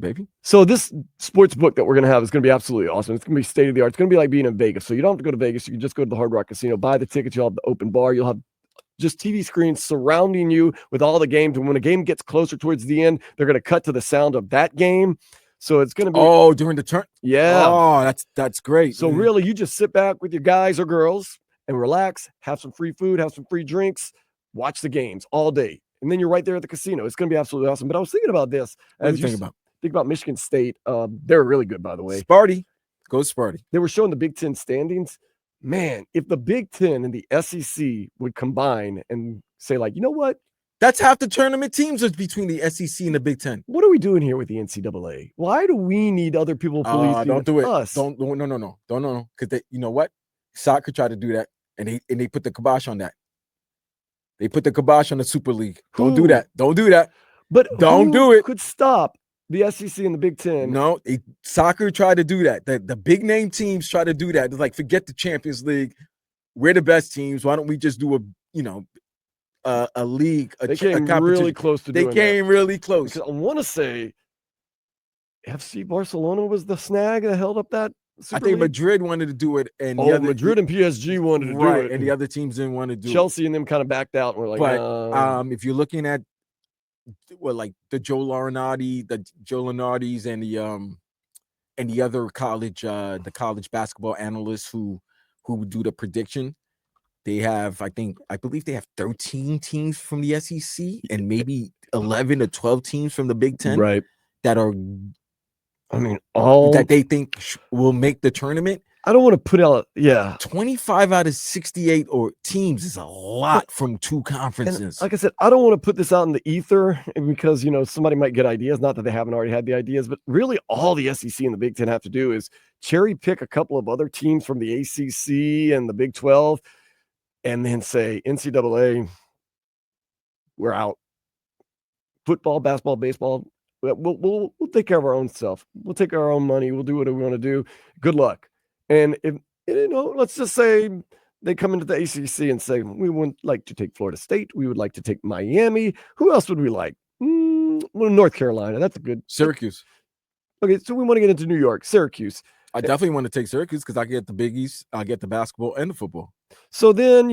baby. So this sports book that we're going to have is going to be absolutely awesome. It's going to be state of the art. It's going to be like being in Vegas. So you don't have to go to Vegas. You can just go to the Hard Rock Casino, buy the tickets. You'll have the open bar. You'll have just TV screens surrounding you with all the games. And when a game gets closer towards the end, they're going to cut to the sound of that game. So it's going to be during the turn. Yeah. Oh, that's great. So really, you just sit back with your guys or girls and relax, have some free food, have some free drinks, watch the games all day. And then you're right there at the casino. It's going to be absolutely awesome. But I was thinking about this. What do you think about Michigan State. They're really good, by the way. Sparty. Go Sparty. They were showing the Big Ten standings. Man, if the Big Ten and the SEC would combine and say, like, you know what? That's half the tournament teams is between the SEC and the Big Ten. What are we doing here with the NCAA? Why do we need other people policing don't do it. us? No. Because you know what? Soccer tried to do that, and they put the kibosh on that. They put the kibosh on the Super League. Don't do that. Don't do that. But don't do it. Could stop the SEC and the Big Ten? No, soccer tried to do that. The big name teams try to do that. It's like, forget the Champions League. We're the best teams. Why don't we just do a league? They came really close to doing that. They came really close. Because I want to say FC Barcelona was the snag that held up that Super I think League? Madrid wanted to do it, and Madrid and PSG wanted to do it, and the other teams didn't want to do Chelsea and them kind of backed out. And we're like, but if you're looking at like the Joe Lunardis, and the other college, the college basketball analysts who do the prediction, they have, I believe they have 13 teams from the SEC and maybe 11 or 12 teams from the Big Ten, right? That are, all that they think will make the tournament. I don't want to put out, 25 out of 68 or teams is a lot from two conferences. And like I said, I don't want to put this out in the ether because, somebody might get ideas. Not that they haven't already had the ideas, but really all the SEC and the Big Ten have to do is cherry pick a couple of other teams from the ACC and the Big 12 and then say, NCAA, we're out. Football, basketball, baseball, we'll take care of our own stuff. We'll take our own money. We'll do what we want to do. Good luck. And if, let's just say they come into the ACC and say, we would like to take Florida State. We would like to take Miami. Who else would we like? Well, North Carolina. That's a good. Syracuse. Okay, so we want to get into New York, Syracuse. I definitely want to take Syracuse because I get the Big East. I get the basketball and the football. So then,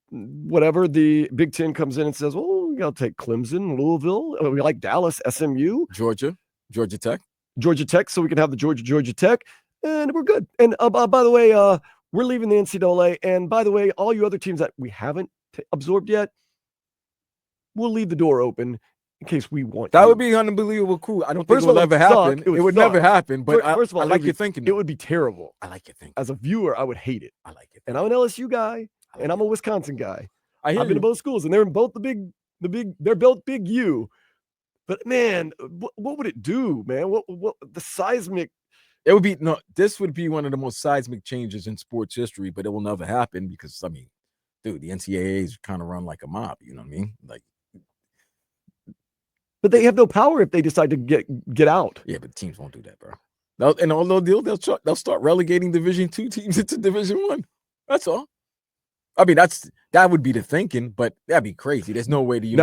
whatever, the Big Ten comes in and says, well, we got to take Clemson, Louisville. We like Dallas, SMU. Georgia Tech. So we can have the Georgia Tech. And we're good. And by the way, we're leaving the NCAA. And by the way, all you other teams that we haven't absorbed yet, we'll leave the door open in case we want. That would be unbelievable cool. I don't think it will ever happen. It would never happen. But first of all, I like your thinking. It would be terrible. I like your thinking. As a viewer, I would hate it. I like it. And I'm an LSU guy, and I'm a Wisconsin guy. I've been to both schools, and they're in both they're both big U. But man, what would it do, man? What the seismic? It would be this would be one of the most seismic changes in sports history, but it will never happen because dude, the NCAA is kind of run like a mob. You know what I mean? Like, but they have no power if they decide to get out. Yeah, but teams won't do that, bro. They'll start relegating Division II teams into Division I. That's all. That would be the thinking, but that'd be crazy. There's no way to you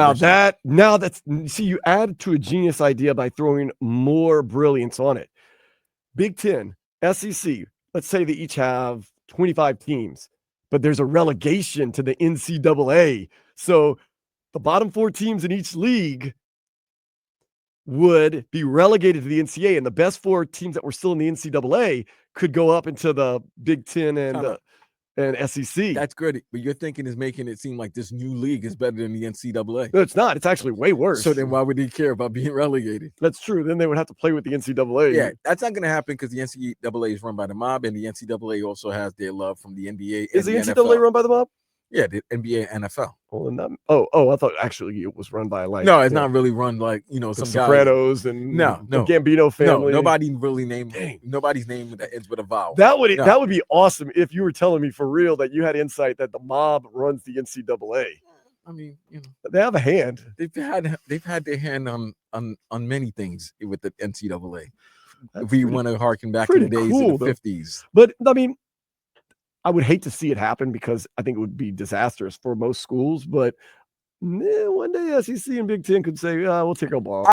add to a genius idea by throwing more brilliance on it. Big Ten, SEC, let's say they each have 25 teams, but there's a relegation to the NCAA. So the bottom 4 teams in each league would be relegated to the NCAA, and the best 4 teams that were still in the NCAA could go up into the Big Ten and SEC. That's good, but your thinking is making it seem like this new league is better than the NCAA. No, it's not. It's actually way worse. So then why would they care about being relegated? That's true. Then they would have to play with the NCAA. Yeah, that's not going to happen because the NCAA is run by the mob, and the NCAA also has their love from the NBA. Is the NCAA run by the mob? Yeah, the NBA and NFL. Well, I thought actually it was run by no, it's not really run like some Sopranos and the Gambino family. No, nobody's name that ends with a vowel. That would be awesome if you were telling me for real that you had insight that the mob runs the NCAA. They have a hand. They've had their hand on many things with the NCAA. If we want to harken back to the days of the 50s. But I would hate to see it happen because I think it would be disastrous for most schools. But one day SEC and Big Ten could say, we'll take our ball.